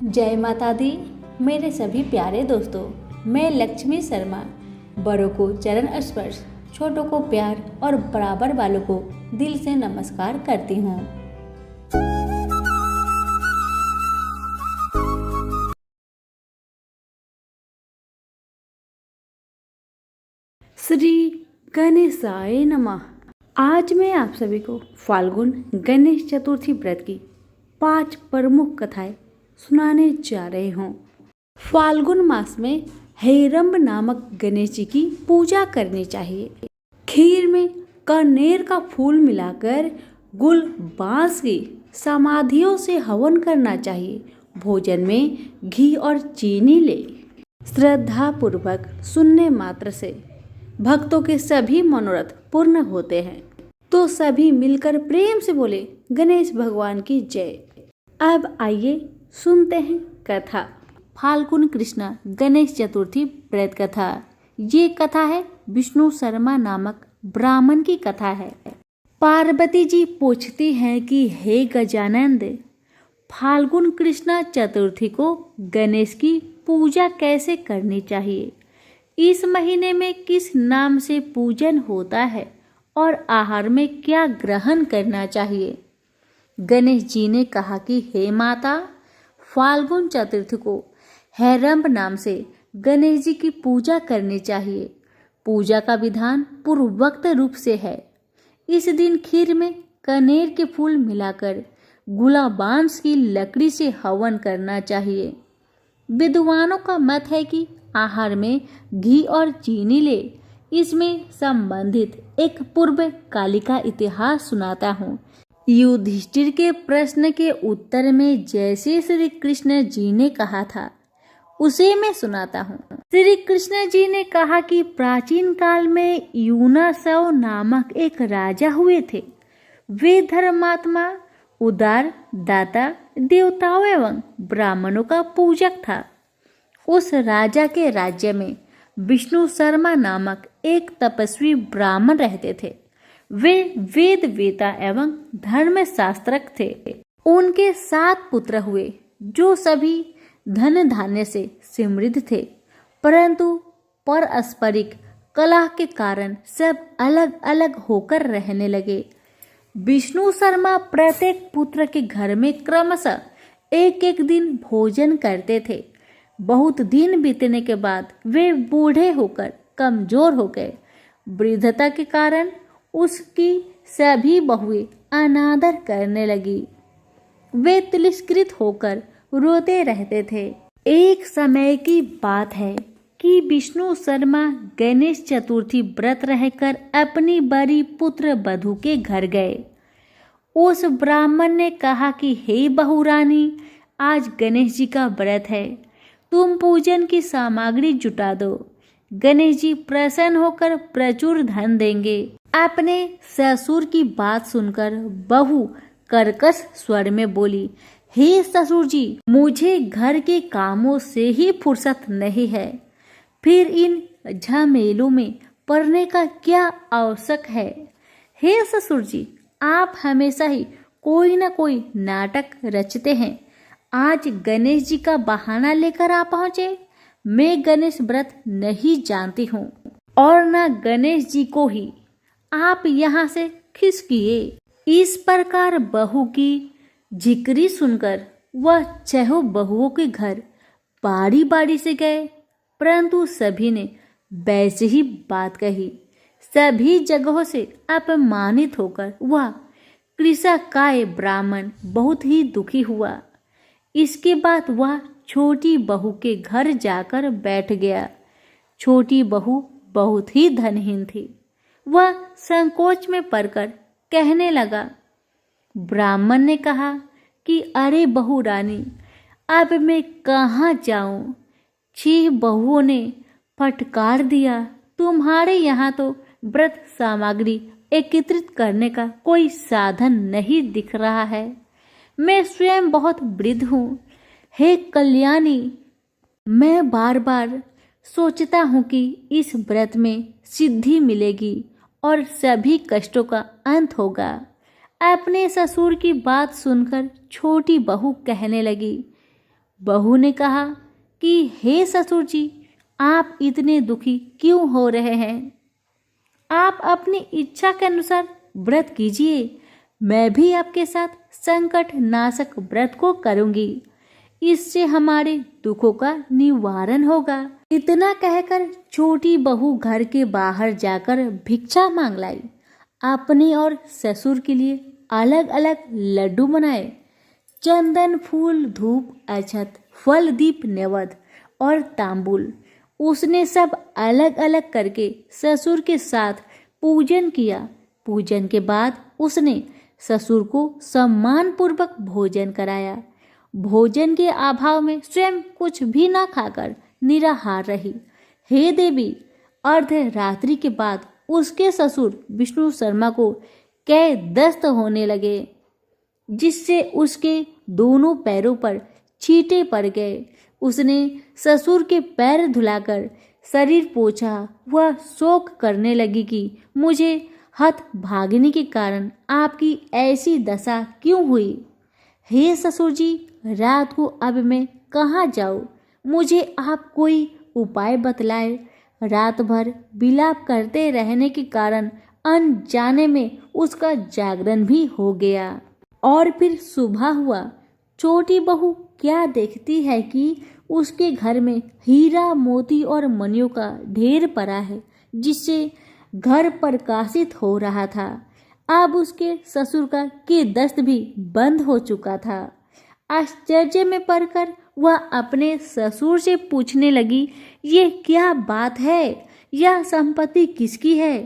जय माता दी। मेरे सभी प्यारे दोस्तों, मैं लक्ष्मी शर्मा बड़ों को चरण स्पर्श, छोटों को प्यार और बराबर वालों को दिल से नमस्कार करती हूँ। श्री गणेशाय नमः। आज मैं आप सभी को फाल्गुन गणेश चतुर्थी व्रत की 5 प्रमुख कथाएं सुनाने जा रहे हूँ। फाल्गुन मास में हेरंब नामक गणेश जी की पूजा करनी चाहिए। खीर में कनेर का फूल मिलाकर गुल बांस की समाधियों से हवन करना चाहिए। भोजन में घी और चीनी ले। श्रद्धा पूर्वक सुनने मात्र से भक्तों के सभी मनोरथ पूर्ण होते हैं। तो सभी मिलकर प्रेम से बोले गणेश भगवान की जय। अब आइए सुनते हैं कथा। फाल्गुन कृष्ण गणेश चतुर्थी व्रत कथा। ये कथा है विष्णु शर्मा नामक ब्राह्मण की कथा है। पार्वती जी पूछती हैं कि हे गजानंद, फाल्गुन कृष्ण चतुर्थी को गणेश की पूजा कैसे करनी चाहिए? इस महीने में किस नाम से पूजन होता है और आहार में क्या ग्रहण करना चाहिए? गणेश जी ने कहा कि हे माता, फाल्गुन चतुर्थी को हेरंब नाम से गणेश जी की पूजा करनी चाहिए। पूजा का विधान पूर्वोक्त रूप से है। इस दिन खीर में कनेर के फूल मिलाकर गुलाबांस की लकड़ी से हवन करना चाहिए। विद्वानों का मत है कि आहार में घी और चीनी ले। इसमें संबंधित एक पूर्व कालिका इतिहास सुनाता हूँ। युधिष्ठिर के प्रश्न के उत्तर में जैसे श्री कृष्ण जी ने कहा था उसे मैं सुनाता हूँ। श्री कृष्ण जी ने कहा कि प्राचीन काल में यूनासव नामक एक राजा हुए थे। वे धर्मात्मा, उदार, दाता, देवताओं एवं ब्राह्मणों का पूजक था। उस राजा के राज्य में विष्णु शर्मा नामक एक तपस्वी ब्राह्मण रहते थे। वे वेद वेता एवं धर्म शास्त्रक थे। उनके 7 पुत्र हुए जो सभी धन धान्य से समृद्ध थे, परंतु पारस्परिक कलह के कारण सब अलग अलग होकर रहने लगे। विष्णु शर्मा प्रत्येक पुत्र के घर में क्रमशः एक एक दिन भोजन करते थे। बहुत दिन बीतने के बाद वे बूढ़े होकर कमजोर हो गए। वृद्धता के कारण उसकी सभी बहुएं अनादर करने लगी। वे तिरस्कृत होकर रोते रहते थे। एक समय की बात है कि विष्णु शर्मा गणेश चतुर्थी व्रत रहकर अपनी बड़ी पुत्र वधू के घर गए। उस ब्राह्मण ने कहा कि हे बहू रानी, आज गणेश जी का व्रत है, तुम पूजन की सामग्री जुटा दो। गणेश जी प्रसन्न होकर प्रचुर धन देंगे। अपने ससुर की बात सुनकर बहू कर्कश स्वर में बोली, हे ससुर जी, मुझे घर के कामों से ही फुर्सत नहीं है, फिर इन झमेलों में पड़ने का क्या आवश्यक है? हे ससुर जी, आप हमेशा ही कोई न कोई नाटक रचते हैं। आज गणेश जी का बहाना लेकर आ पहुंचे। मैं गणेश व्रत नहीं जानती हूँ और न गणेश जी को ही आप यहाँ से खिसकिए। इस प्रकार बहू की जिक्री सुनकर वह 6 बहुओं के घर बारी बारी से गए, परंतु सभी ने वैसे ही बात कही। सभी जगहों से अपमानित होकर वह कृषकाय ब्राह्मण बहुत ही दुखी हुआ। इसके बाद वह छोटी बहू के घर जाकर बैठ गया। छोटी बहू बहुत ही धनहीन थी। वह संकोच में पड़कर कहने लगा। ब्राह्मण ने कहा कि अरे बहू रानी, अब मैं कहाँ जाऊं? 6 बहुओं ने फटकार दिया। तुम्हारे यहाँ तो व्रत सामग्री एकत्रित करने का कोई साधन नहीं दिख रहा है। मैं स्वयं बहुत वृद्ध हूँ। हे कल्याणी, मैं बार बार सोचता हूँ कि इस व्रत में सिद्धि मिलेगी और सभी कष्टों का अंत होगा। अपने ससुर की बात सुनकर छोटी बहू कहने लगी, बहू ने कहा कि हे ससुर जी, आप इतने दुखी क्यों हो रहे हैं? आप अपनी इच्छा के अनुसार व्रत कीजिए, मैं भी आपके साथ संकट नाशक व्रत को करूंगी। इससे हमारे दुखों का निवारण होगा। इतना कहकर छोटी बहू घर के बाहर जाकर भिक्षा मांग लाई। अपने और ससुर के लिए अलग अलग लड्डू बनाए। चंदन, फूल, धूप, अक्षत, फल, दीप, नैवेद्य और तांबूल उसने सब अलग अलग करके ससुर के साथ पूजन किया। पूजन के बाद उसने ससुर को सम्मान पूर्वक भोजन कराया। भोजन के अभाव में स्वयं कुछ भी न खाकर निराहार रही। हे देवी, अर्धरात्रि के बाद उसके ससुर विष्णु शर्मा को कै दस्त होने लगे, जिससे उसके दोनों पैरों पर छींटे पड़ गए। उसने ससुर के पैर धुलाकर शरीर पोंछा। वह शोक करने लगी कि मुझे हतभागिनी के कारण आपकी ऐसी दशा क्यों हुई। हे ससुर जी, रात को अब मैं कहाँ जाऊँ? मुझे आप कोई उपाय बतलाए। रात भर विलाप करते रहने के कारण अनजाने में उसका जागरण भी हो गया। और फिर सुबह हुआ। छोटी बहू क्या देखती है कि उसके घर में हीरा, मोती और मणियों का ढेर पड़ा है, जिससे घर प्रकाशित हो रहा था। अब उसके ससुर का के दस्त भी बंद हो चुका था। आश्चर्य में पड़कर वह अपने ससुर से पूछने लगी, ये क्या बात है? यह संपत्ति किसकी है?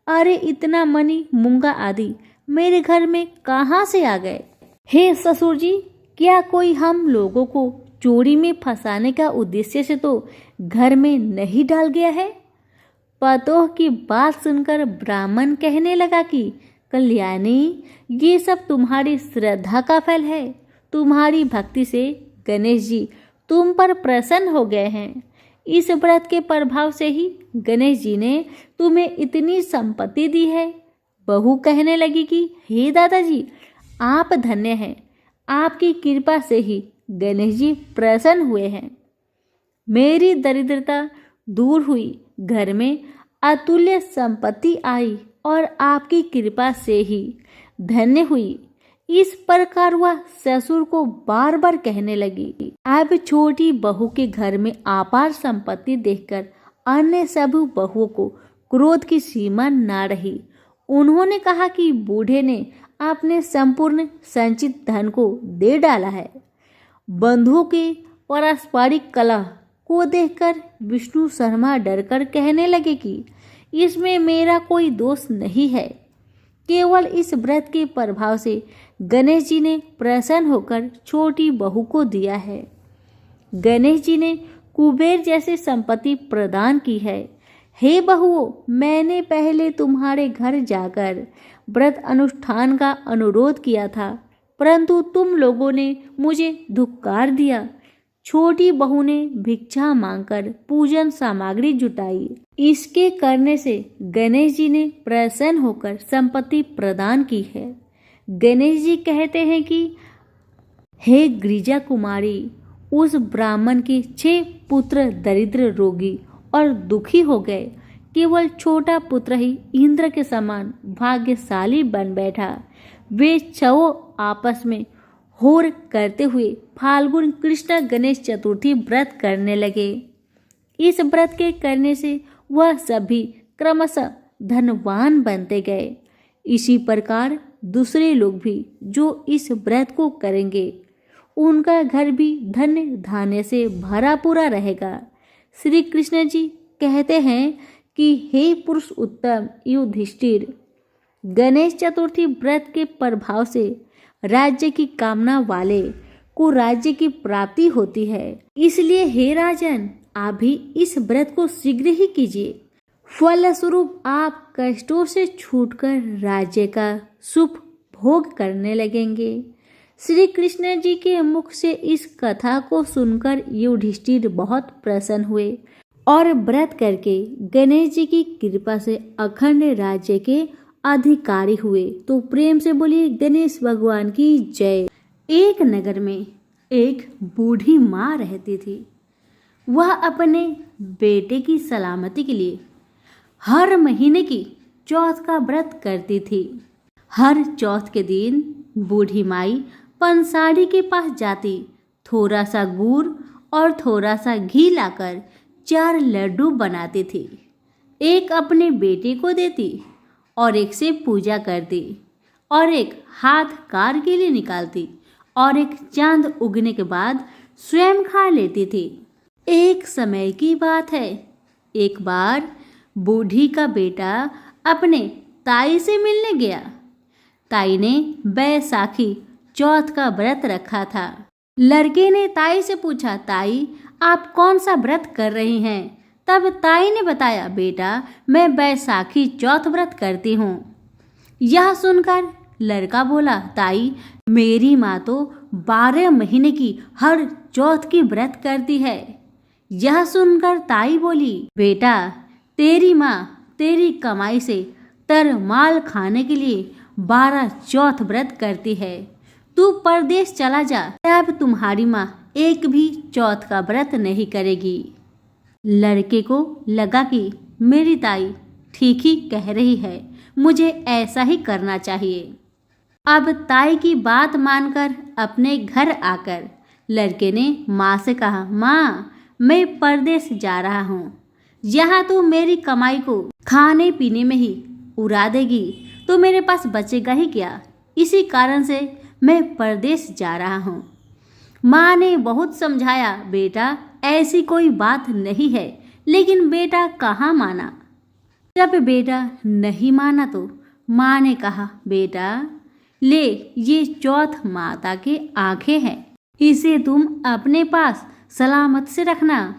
अरे इतना मणि, मूंगा आदि मेरे घर में कहाँ से आ गए? हे ससुर जी, क्या कोई हम लोगों को चोरी में फंसाने का उद्देश्य से तो घर में नहीं डाल गया है? पतोह की बात सुनकर ब्राह्मण कहने लगा कि कल्याणी, ये सब तुम्हारी श्रद्धा का फल है। तुम्हारी भक्ति से गणेश जी तुम पर प्रसन्न हो गए हैं। इस व्रत के प्रभाव से ही गणेश जी ने तुम्हें इतनी संपत्ति दी है। बहू कहने लगी कि हे दादाजी, आप धन्य हैं। आपकी कृपा से ही गणेश जी प्रसन्न हुए हैं। मेरी दरिद्रता दूर हुई, घर में अतुल्य संपत्ति आई और आपकी कृपा से ही धन्य हुई। इस प्रकार वह ससुर को बार बार कहने लगी। अब छोटी बहू के घर में अपार संपत्ति देखकर अन्य सब बहुओं को क्रोध की सीमा ना रही। उन्होंने कहा कि बूढ़े ने अपने संपूर्ण संचित धन को दे डाला है। बंधुओं के पारस्परिक कलह को देखकर विष्णु शर्मा डरकर कहने लगे कि इसमें मेरा कोई दोष नहीं है। केवल इस व्रत के प्रभाव से गणेश जी ने प्रसन्न होकर छोटी बहू को दिया है। गणेश जी ने कुबेर जैसी संपत्ति प्रदान की है। हे बहुओं, मैंने पहले तुम्हारे घर जाकर व्रत अनुष्ठान का अनुरोध किया था, परंतु तुम लोगों ने मुझे धिक्कार दिया। छोटी बहू ने भिक्षा मांगकर पूजन सामग्री जुटाई। इसके करने से गणेश जी ने प्रसन्न होकर संपत्ति प्रदान की है। गणेश जी कहते हैं कि हे गिरिजा कुमारी, उस ब्राह्मण के 6 पुत्र दरिद्र, रोगी और दुखी हो गए। केवल छोटा पुत्र ही इंद्र के समान भाग्यशाली बन बैठा। वे 6 आपस में होर करते हुए फाल्गुन कृष्ण गणेश चतुर्थी व्रत करने लगे। इस व्रत के करने से वह सभी क्रमशः धनवान बनते गए। इसी प्रकार दूसरे लोग भी जो इस व्रत को करेंगे, उनका घर भी धन्य धान्य से भरा पूरा रहेगा। श्री कृष्ण जी कहते हैं कि हे पुरुष उत्तम युधिष्ठिर, गणेश चतुर्थी व्रत के प्रभाव से राज्य की कामना वाले को राज्य की प्राप्ति होती है। इसलिए हे राजन, आप भी इस व्रत को शीघ्र ही कीजिए। फलस्वरूप आप कष्टों से छूटकर राज्य का सुख भोग करने लगेंगे। श्री कृष्ण जी के मुख से इस कथा को सुनकर युधिष्ठिर बहुत प्रसन्न हुए और व्रत करके गणेश जी की कृपा से अखंड राज्य के अधिकारी हुए। तो प्रेम से बोलिए गणेश भगवान की जय। एक नगर में एक बूढ़ी माँ रहती थी। वह अपने बेटे की सलामती के लिए हर महीने की चौथ का व्रत करती थी। हर चौथ के दिन बूढ़ी माई पंसारी के पास जाती, थोड़ा सा गुड़ और थोड़ा सा घी लाकर 4 लड्डू बनाती थी। एक अपने बेटे को देती और एक से पूजा करती और एक हाथ कार के लिए निकालती और एक चांद उगने के बाद स्वयं खा लेती थी। एक समय की बात है, एक बार बूढ़ी का बेटा अपने ताई से मिलने गया। ताई ने बैसाखी चौथ का व्रत रखा था। लड़के ने ताई से पूछा, ताई आप कौन सा व्रत कर रही हैं? तब ताई ने बताया, बेटा मैं बैसाखी चौथ व्रत करती हूँ। यह सुनकर लड़का बोला, ताई मेरी माँ तो 12 महीने की हर चौथ की व्रत करती है। यह सुनकर ताई बोली, बेटा तेरी माँ तेरी कमाई से तरमाल खाने के लिए 12 चौथ व्रत करती है। तू परदेश चला जा, अब तुम्हारी माँ एक भी चौथ का व्रत नहीं करेगी। लड़के को लगा कि मेरी ताई ठीक ही कह रही है, मुझे ऐसा ही करना चाहिए। अब ताई की बात मानकर अपने घर आकर लड़के ने माँ से कहा, माँ मैं परदेश जा रहा हूँ, यहाँ तो मेरी कमाई को खाने पीने में ही उड़ा देगी तो मेरे पास बचेगा ही क्या। इसी कारण से मैं परदेश जा रहा हूँ। माँ ने बहुत समझाया, बेटा ऐसी कोई बात नहीं है, लेकिन बेटा कहाँ माना। जब बेटा नहीं माना तो माँ ने कहा, बेटा ले ये चौथ माता के आंखें हैं, इसे तुम अपने पास सलामत से रखना,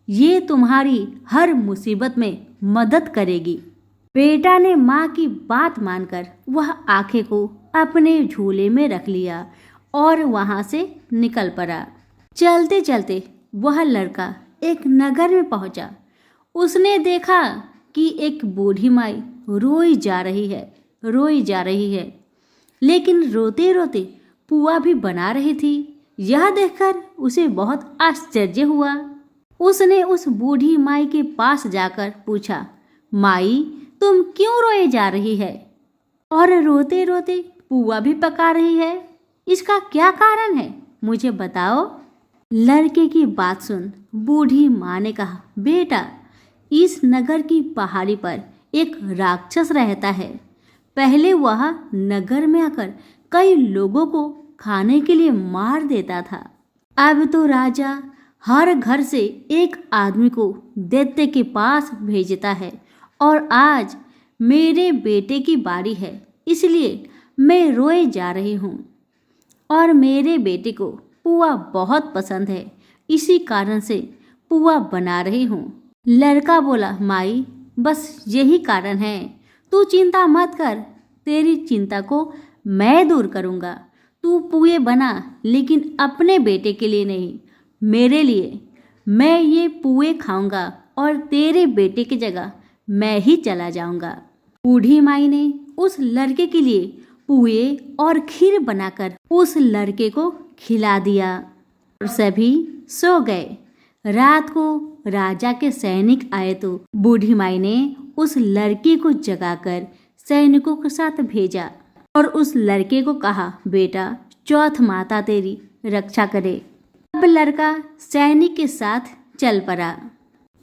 ये तुम्हारी हर मुसीबत में मदद करेगी। बेटा ने माँ की बात मानकर वह आंखें को अपने झूले में रख लिया और वहां से निकल पड़ा। चलते चलते वह लड़का एक नगर में पहुंचा। उसने देखा कि एक बूढ़ी माई रोई जा रही है, लेकिन रोते रोते पुआ भी बना रही थी। यह देखकर उसे बहुत आश्चर्य हुआ। उसने उस बूढ़ी माई के पास जाकर पूछा, माई तुम क्यों रोए जा रही है और रोते रोते पुआ भी पका रही है? इसका क्या कारण है, मुझे बताओ। लड़के की बात सुन बूढ़ी माँ ने कहा, बेटा इस नगर की पहाड़ी पर एक राक्षस रहता है। पहले वह नगर में आकर कई लोगों को खाने के लिए मार देता था। अब तो राजा हर घर से एक आदमी को दैत्य के पास भेजता है और आज मेरे बेटे की बारी है, इसलिए मैं रोए जा रही हूँ और मेरे बेटे को पुआ बहुत पसंद है, इसी कारण से पुआ बना रही हूँ। लड़का बोला, माई बस यही कारण है, तू चिंता मत कर, तेरी चिंता को मैं दूर करूँगा। तू पुए बना, लेकिन अपने बेटे के लिए नहीं, मेरे लिए। मैं ये पुए खाऊंगा और तेरे बेटे की जगह मैं ही चला जाऊंगा। बूढ़ी माई ने उस लड़के के लिए पुए और खीर बनाकर उस लड़के को खिला दिया और सभी सो गए। रात को राजा के सैनिक आए तो बूढ़ी माई ने उस लड़के को जगाकर सैनिकों के साथ भेजा और उस लड़के को कहा, बेटा चौथ माता तेरी रक्षा करे। अब लड़का सैनिक के साथ चल पड़ा।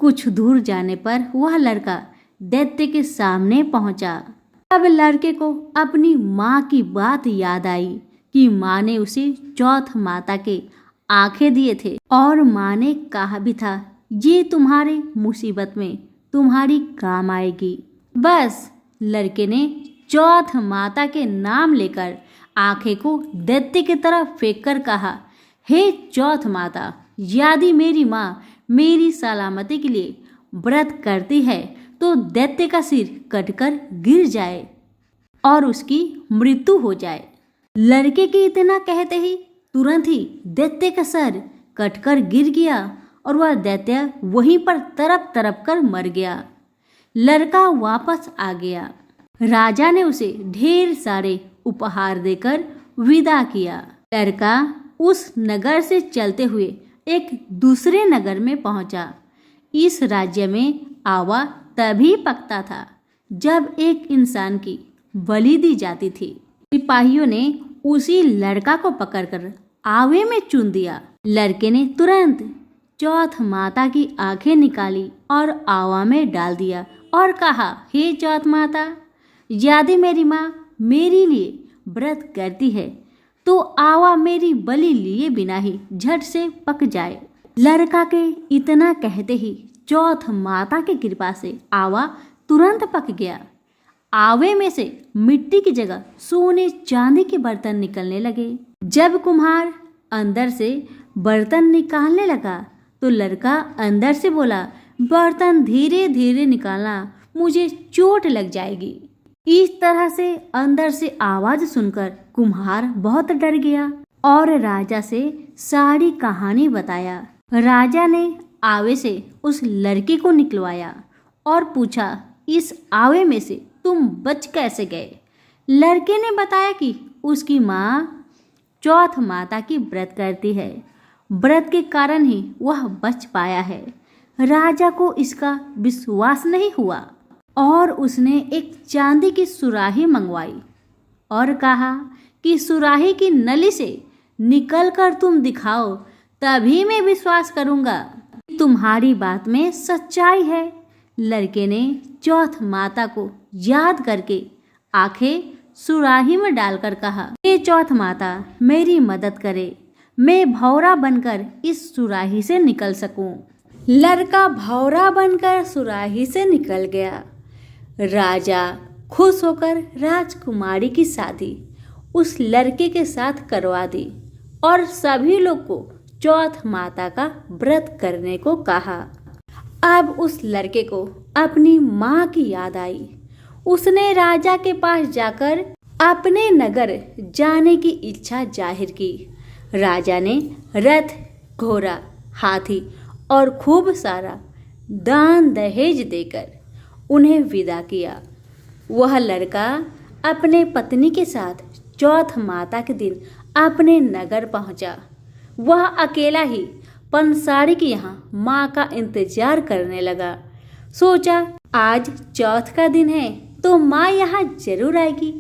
कुछ दूर जाने पर वह लड़का दैत्य के सामने पहुंचा। अब लड़के को अपनी माँ की बात याद आई कि माँ ने उसे चौथ माता के आंखें दिए थे और माँ ने कहा भी था, ये तुम्हारे मुसीबत में तुम्हारी काम आएगी। बस लड़के ने चौथ माता के नाम लेकर आंखें को दैत्य की तरफ फेंक कर कहा, हे चौथ माता, यदि मेरी माँ मेरी सलामती के लिए व्रत करती है तो दैत्य का सिर कटकर गिर जाए और उसकी मृत्यु हो जाए। लड़के के इतना कहते ही तुरंत ही दैत्य का सर कटकर गिर गया और वह दैत्य वहीं पर तड़प तड़प कर मर गया। लड़का वापस आ गया। राजा ने उसे ढेर सारे उपहार देकर विदा किया। लड़का उस नगर से चलते हुए एक दूसरे नगर में पहुंचा। इस राज्य में आवा तभी पकता था जब एक इंसान की बलि दी जाती थी। सिपाहियों ने उसी लड़का को पकड़कर आवे में चुन दिया। लड़के ने तुरंत चौथ माता की आंखें निकाली और आवा में डाल दिया और कहा, हे चौथ माता, यदि मेरी माँ मेरे लिए व्रत करती है तो आवा मेरी बलि लिए बिना ही झट से पक जाए। लड़का के इतना कहते ही चौथ माता की कृपा से आवा तुरंत पक गया। आवे में से मिट्टी की जगह सोने चांदी के बर्तन निकलने लगे। जब कुम्हार अंदर से बर्तन निकालने लगा तो लड़का अंदर से बोला, बर्तन धीरे धीरे निकालना, मुझे चोट लग जाएगी। इस तरह से अंदर से आवाज सुनकर कुम्हार बहुत डर गया और राजा से सारी कहानी बताया। राजा ने आवे से उस लड़के को निकलवाया और पूछा, इस आवे में से तुम बच कैसे गए? लड़के ने बताया कि उसकी माँ चौथ माता की व्रत करती है, व्रत के कारण ही वह बच पाया है। राजा को इसका विश्वास नहीं हुआ और उसने एक चांदी की सुराही मंगवाई और कहा कि सुराही की नली से निकलकर तुम दिखाओ, तभी मैं विश्वास करूंगा कि तुम्हारी बात में सच्चाई है। लड़के ने चौथ माता को याद करके आंखें सुराही में डालकर कहा, हे चौथ माता, मेरी मदद करे, मैं भौरा बनकर इस सुराही से निकल सकूं। लड़का भौरा बनकर सुराही से निकल गया। राजा खुश होकर राजकुमारी की शादी उस लड़के के साथ करवा दी और सभी लोग को चौथ माता का व्रत करने को कहा। अब उस लड़के को अपनी माँ की याद आई। उसने राजा के पास जाकर अपने नगर जाने की इच्छा जाहिर की। राजा ने रथ, घोड़ा, हाथी और खूब सारा दान दहेज देकर उन्हें विदा किया। वह लड़का अपने पत्नी के साथ चौथ माता के दिन अपने नगर पहुंचा। वह अकेला ही पंसारी के यहाँ माँ का इंतजार करने लगा। सोचा, आज चौथ का दिन है तो माँ यहाँ जरूर आएगी।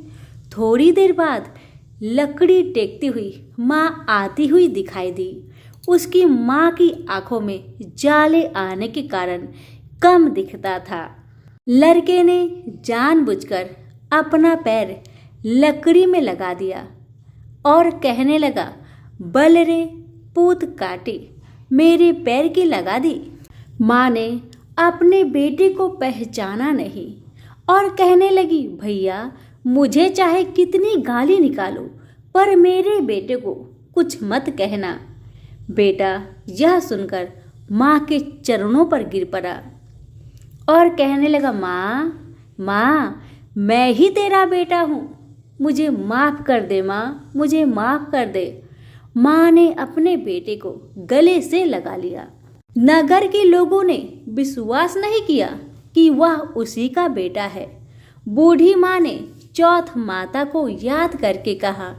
थोड़ी देर बाद लकड़ी टेकती हुई माँ आती हुई दिखाई दी। उसकी माँ की आंखों में जाले आने के कारण कम दिखता था। लड़के ने जानबूझकर अपना पैर लकड़ी में लगा दिया और कहने लगा, बल रे पूत काटी, मेरे पैर की लगा दी। माँ ने अपने बेटे को पहचाना नहीं और कहने लगी, भैया, मुझे चाहे कितनी गाली निकालो पर मेरे बेटे को कुछ मत कहना। बेटा यह सुनकर माँ के चरणों पर गिर पड़ा और कहने लगा, माँ, मैं ही तेरा बेटा हूँ, मुझे माफ़ कर दे माँ, मुझे माफ़ कर दे। माँ ने अपने बेटे को गले से लगा लिया। नगर के लोगों ने विश्वास नहीं किया कि वह उसी का बेटा है। बूढ़ी माँ ने चौथ माता को याद करके कहा,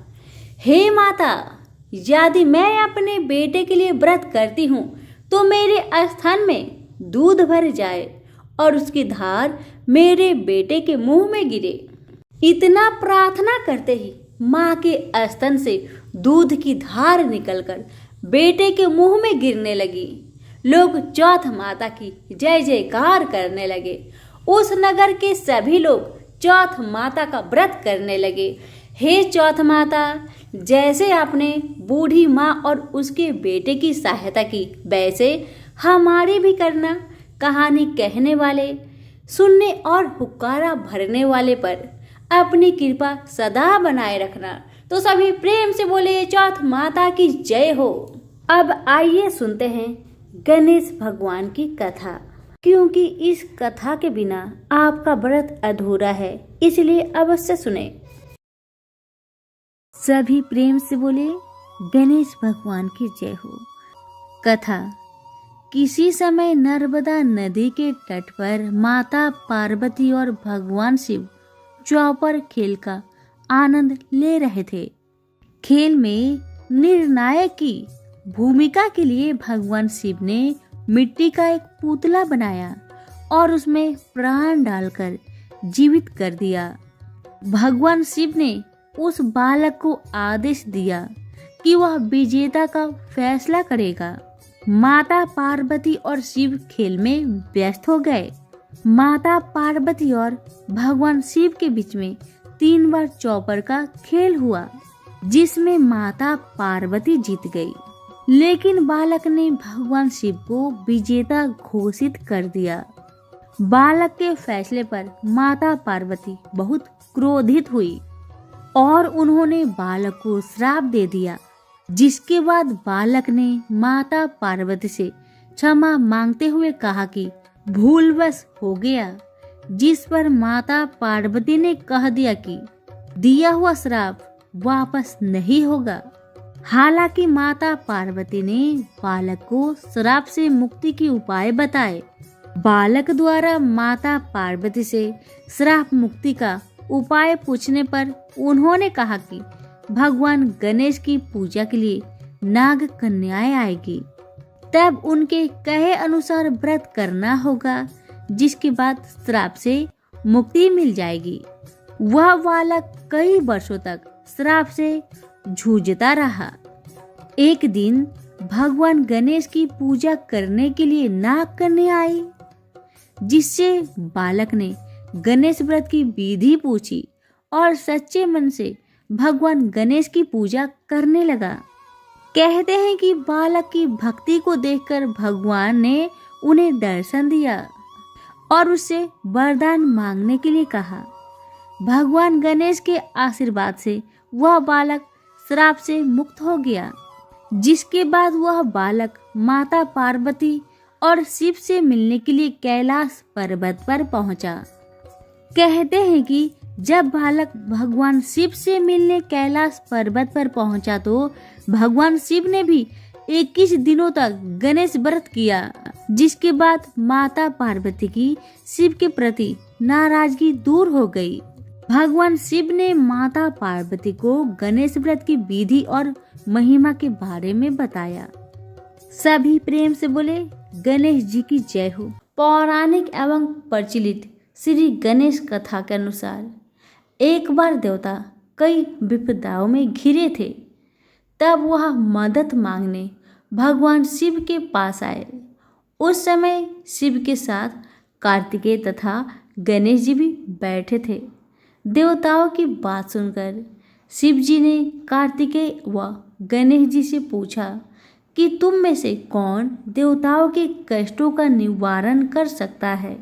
हे माता, यदि मैं अपने बेटे के लिए व्रत करती हूँ तो मेरे स्तन में दूध भर जाए और उसकी धार मेरे बेटे के मुंह में गिरे। इतना प्रार्थना करते ही माँ के स्तन से दूध की धार निकलकर बेटे के मुंह में गिरने लगी। लोग चौथ माता की जय जयकार करने लगे। उस नगर के सभी लोग चौथ माता का व्रत करने लगे। हे चौथ माता, जैसे आपने बूढ़ी माँ और उसके बेटे की सहायता की, वैसे हमारी भी करना। कहानी कहने वाले, सुनने और हुक्कारा भरने वाले पर अपनी कृपा सदा बनाए रखना। तो सभी प्रेम से बोले, चौथ माता की जय हो। अब आइए सुनते हैं गणेश भगवान की कथा, क्योंकि इस कथा के बिना आपका व्रत अधूरा है, इसलिए अवश्य सुने। सभी प्रेम से बोले, गणेश भगवान की जय हो। कथा। किसी समय नर्मदा नदी के तट पर माता पार्वती और भगवान शिव चौपर खेल का आनंद ले रहे थे। खेल में निर्णायक की भूमिका के लिए भगवान शिव ने मिट्टी का एक पुतला बनाया और उसमें प्राण डालकर जीवित कर दिया। भगवान शिव ने उस बालक को आदेश दिया कि वह विजेता का फैसला करेगा। माता पार्वती और शिव खेल में व्यस्त हो गए। माता पार्वती और भगवान शिव के बीच में 3 बार चौपर का खेल हुआ, जिसमें माता पार्वती जीत गई, लेकिन बालक ने भगवान शिव को विजेता घोषित कर दिया। बालक के फैसले पर माता पार्वती बहुत क्रोधित हुई और उन्होंने बालक को श्राप दे दिया, जिसके बाद बालक ने माता पार्वती से क्षमा मांगते हुए कहा कि भूलवश हो गया, जिस पर माता पार्वती ने कह दिया कि दिया हुआ श्राप वापस नहीं होगा। हालांकि माता पार्वती ने बालक को श्राप से मुक्ति के उपाय बताए। बालक द्वारा माता पार्वती से श्राप मुक्ति का उपाय पूछने पर उन्होंने कहा कि भगवान गणेश की पूजा के लिए नाग कन्याएं आएगी, तब उनके कहे अनुसार व्रत करना होगा, जिसके बाद श्राप से मुक्ति मिल जाएगी। वह बालक कई वर्षों तक श्राप से जूझता रहा। एक दिन भगवान गणेश की पूजा करने के लिए नाग कन्या आई, जिससे बालक ने गणेश व्रत की विधि पूछी और सच्चे मन से भगवान गणेश की पूजा करने लगा। कहते हैं कि बालक की भक्ति को देखकर भगवान ने उन्हें दर्शन दिया और उससे वरदान मांगने के लिए कहा। भगवान गणेश के आशीर्वाद से वह बालक श्राप से मुक्त हो गया, जिसके बाद वह बालक माता पार्वती और शिव से मिलने के लिए कैलाश पर्वत पर पहुंचा। कहते हैं कि जब बालक भगवान शिव से मिलने कैलाश पर्वत पर पहुंचा तो भगवान शिव ने भी 21 दिनों तक गणेश व्रत किया, जिसके बाद माता पार्वती की शिव के प्रति नाराजगी दूर हो गई। भगवान शिव ने माता पार्वती को गणेश व्रत की विधि और महिमा के बारे में बताया। सभी प्रेम से बोले गणेश जी की जय हो। पौराणिक एवं प्रचलित श्री गणेश कथा के अनुसार एक बार देवता कई विपदाओं में घिरे थे। तब वह मदद मांगने भगवान शिव के पास आए। उस समय शिव के साथ कार्तिकेय तथा गणेश जी भी बैठे थे। देवताओं की बात सुनकर शिव जी ने कार्तिकेय व गणेश जी से पूछा कि तुम में से कौन देवताओं के कष्टों का निवारण कर सकता है।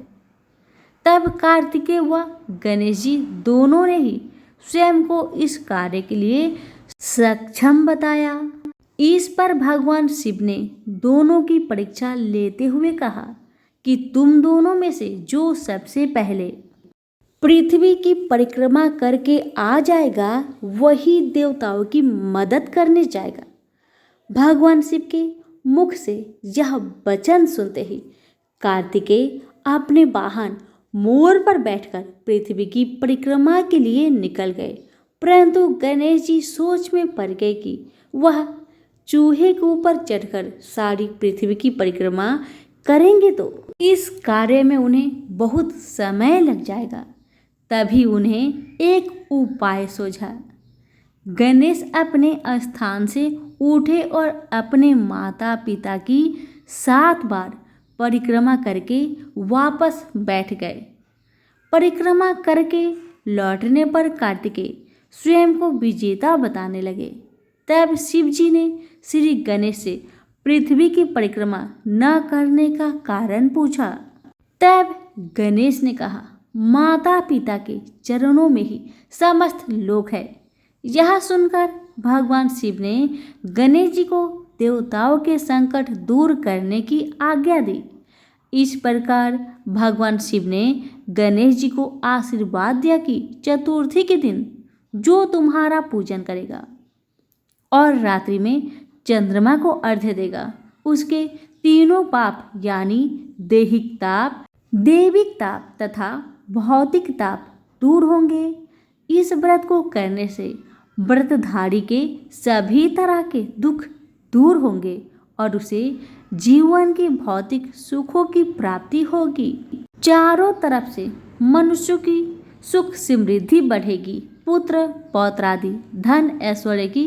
तब कार्तिकेय व गणेश जी दोनों ने ही स्वयं को इस कार्य के लिए सक्षम बताया। इस पर भगवान शिव ने दोनों की परीक्षा लेते हुए कहा कि तुम दोनों में से जो सबसे पहले पृथ्वी की परिक्रमा करके आ जाएगा वही देवताओं की मदद करने जाएगा। भगवान शिव के मुख से यह वचन सुनते ही कार्तिकेय अपने वाहन मोर पर बैठकर पृथ्वी की परिक्रमा के लिए निकल गए, परंतु गणेश जी सोच में पड़ गए कि वह चूहे के ऊपर चढ़कर सारी पृथ्वी की परिक्रमा करेंगे तो इस कार्य में उन्हें बहुत समय लग जाएगा। तभी उन्हें एक उपाय सूझा। गणेश अपने स्थान से उठे और अपने माता पिता की 7 बार परिक्रमा करके वापस बैठ गए। परिक्रमा करके लौटने पर कार्तिकेय स्वयं को विजेता बताने लगे। तब शिव जी ने श्री गणेश से पृथ्वी की परिक्रमा न करने का कारण पूछा। तब गणेश ने कहा, माता पिता के चरणों में ही समस्त लोक है। यह सुनकर भगवान शिव ने गणेश जी को देवताओं के संकट दूर करने की आज्ञा दी। इस प्रकार भगवान शिव ने गणेश जी को आशीर्वाद दिया कि चतुर्थी के दिन जो तुम्हारा पूजन करेगा और रात्रि में चंद्रमा को अर्घ्य देगा, उसके तीनों पाप यानी दैहिक ताप, दैविक ताप तथा भौतिक ताप दूर होंगे। इस व्रत को करने से व्रतधारी के सभी तरह के दुख दूर होंगे और उसे जीवन की भौतिक सुखों की प्राप्ति होगी। चारों तरफ से मनुष्य की सुख समृद्धि बढ़ेगी, पुत्र पौत्रादि धन ऐश्वर्य की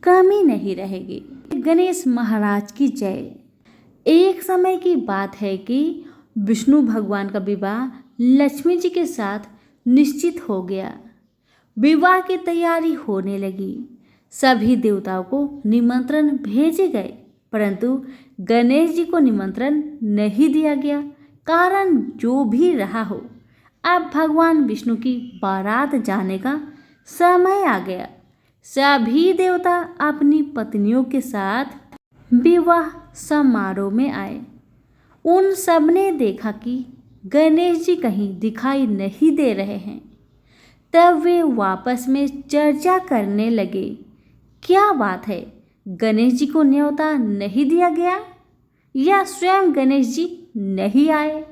कमी नहीं रहेगी। गणेश महाराज की जय। एक समय की बात है कि विष्णु भगवान का विवाह लक्ष्मी जी के साथ निश्चित हो गया। विवाह की तैयारी होने लगी। सभी देवताओं को निमंत्रण भेजे गए, परंतु गणेश जी को निमंत्रण नहीं दिया गया। कारण जो भी रहा हो, अब भगवान विष्णु की बारात जाने का समय आ गया। सभी देवता अपनी पत्नियों के साथ विवाह समारोह में आए। उन सब ने देखा कि गणेश जी कहीं दिखाई नहीं दे रहे हैं। तब वे आपस में चर्चा करने लगे, क्या बात है, गणेश जी को न्योता नहीं दिया गया या स्वयं गणेश जी नहीं आए।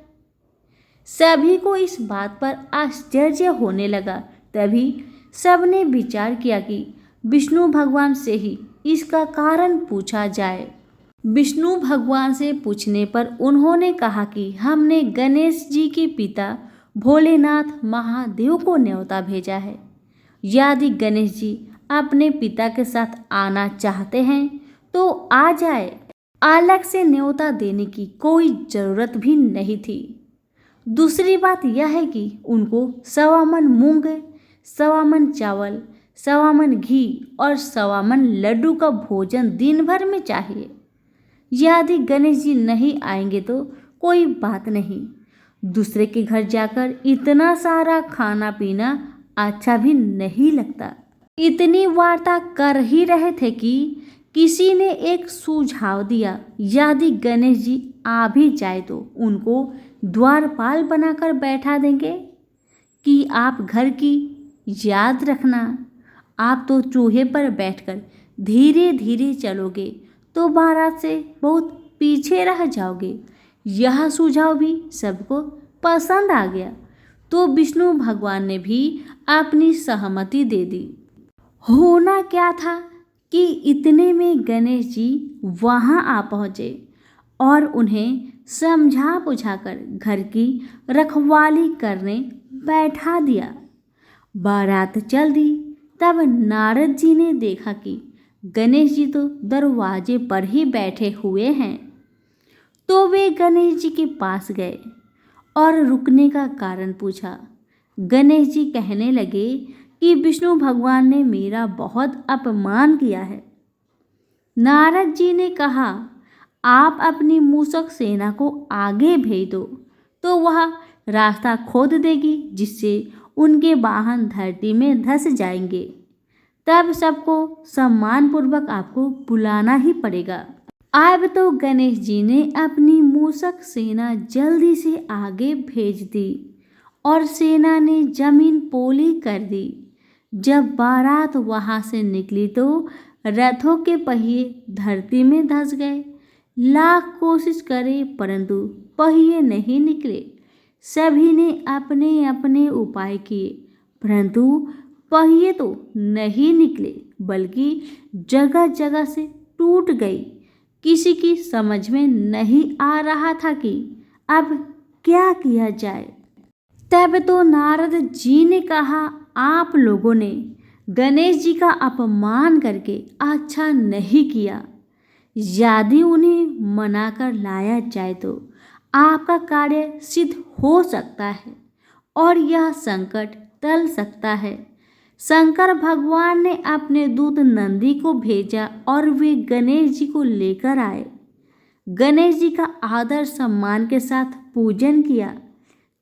सभी को इस बात पर आश्चर्य होने लगा। तभी सबने विचार किया कि विष्णु भगवान से ही इसका कारण पूछा जाए। विष्णु भगवान से पूछने पर उन्होंने कहा कि हमने गणेश जी के पिता भोलेनाथ महादेव को न्योता भेजा है। यदि गणेश जी अपने पिता के साथ आना चाहते हैं तो आ जाए। अलग से न्योता देने की कोई जरूरत भी नहीं थी। दूसरी बात यह है कि उनको 1.25 मन मूंग, 1.25 मन चावल, 1.25 मन घी और 1.25 मन लड्डू का भोजन दिन भर में चाहिए। यदि गणेश जी नहीं आएंगे तो कोई बात नहीं, दूसरे के घर जाकर इतना सारा खाना पीना अच्छा भी नहीं लगता। इतनी वार्ता कर ही रहे थे कि किसी ने एक सुझाव दिया, यदि गणेश जी आ भी जाए तो उनको द्वारपाल बनाकर बैठा देंगे कि आप घर की याद रखना। आप तो चूहे पर बैठकर धीरे धीरे चलोगे तो बारात से बहुत पीछे रह जाओगे। यह सुझाव भी सबको पसंद आ गया तो विष्णु भगवान ने भी अपनी सहमति दे दी। होना क्या था कि इतने में गणेश जी वहां आ पहुंचे और उन्हें समझा बुझाकर घर की रखवाली करने बैठा दिया। बारात चल दी। तब नारद जी ने देखा कि गणेश जी तो दरवाजे पर ही बैठे हुए हैं। तो वे गणेश जी के पास गए और रुकने का कारण पूछा। गणेश जी कहने लगे कि विष्णु भगवान ने मेरा बहुत अपमान किया है। नारद जी ने कहा, आप अपनी मूषक सेना को आगे भेज दो तो वह रास्ता खोद देगी, जिससे उनके वाहन धरती में धंस जाएंगे। तब सबको सम्मानपूर्वक आपको बुलाना ही पड़ेगा। अब तो गणेश जी ने अपनी मूषक सेना जल्दी से आगे भेज दी और सेना ने जमीन पोली कर दी। जब बारात वहां से निकली तो रथों के पहिए धरती में धंस गए। लाख कोशिश करे परंतु पहिए नहीं निकले। सभी ने अपने अपने उपाय किए परंतु पहिए तो नहीं निकले, बल्कि जगह जगह से टूट गई। किसी की समझ में नहीं आ रहा था कि अब क्या किया जाए। तब तो नारद जी ने कहा, आप लोगों ने गणेश जी का अपमान करके अच्छा नहीं किया। यदि उन्हें मनाकर लाया जाए तो आपका कार्य सिद्ध हो सकता है और यह संकट टल सकता है। शंकर भगवान ने अपने दूत नंदी को भेजा और वे गणेश जी को लेकर आए। गणेश जी का आदर सम्मान के साथ पूजन किया।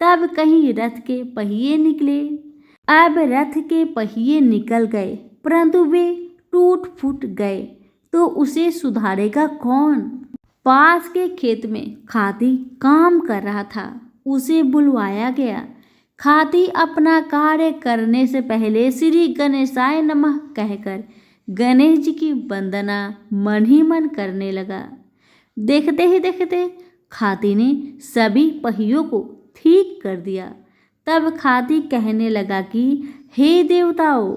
तब कहीं रथ के पहिए निकले। अब रथ के पहिए निकल गए परंतु वे टूट फूट गए तो उसे सुधारेगा कौन। पास के खेत में खाती काम कर रहा था, उसे बुलवाया गया। खाती अपना कार्य करने से पहले श्री गणेशाय नमः कहकर गणेश जी की वंदना मन ही मन करने लगा। देखते ही देखते खाती ने सभी पहियों को ठीक कर दिया। तब खाती कहने लगा कि हे देवताओं,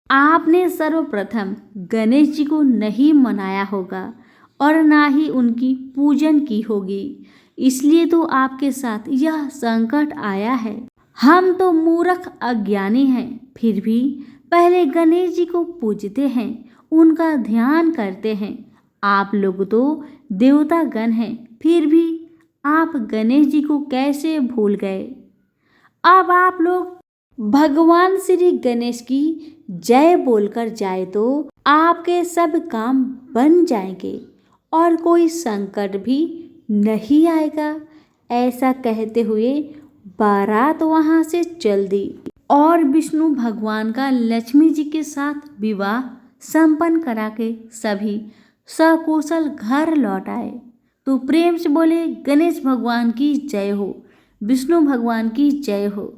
आपने सर्वप्रथम गणेश जी को नहीं मनाया होगा और ना ही उनकी पूजन की होगी, इसलिए तो आपके साथ यह संकट आया है। हम तो मूर्ख अज्ञानी हैं, फिर भी पहले गणेश जी को पूजते हैं, उनका ध्यान करते हैं। आप लोग तो देवता गण हैं, फिर भी आप गणेश जी को कैसे भूल गए? अब आप लोग भगवान श्री गणेश की जय बोलकर जाए तो आपके सब काम बन जाएंगे और कोई संकट भी नहीं आएगा। ऐसा कहते हुए बारात वहां से चल दी और विष्णु भगवान का लक्ष्मी जी के साथ विवाह संपन्न करा के सभी सकुशल घर लौट आए। तो प्रेम से बोले गणेश भगवान की जय हो, विष्णु भगवान की जय हो।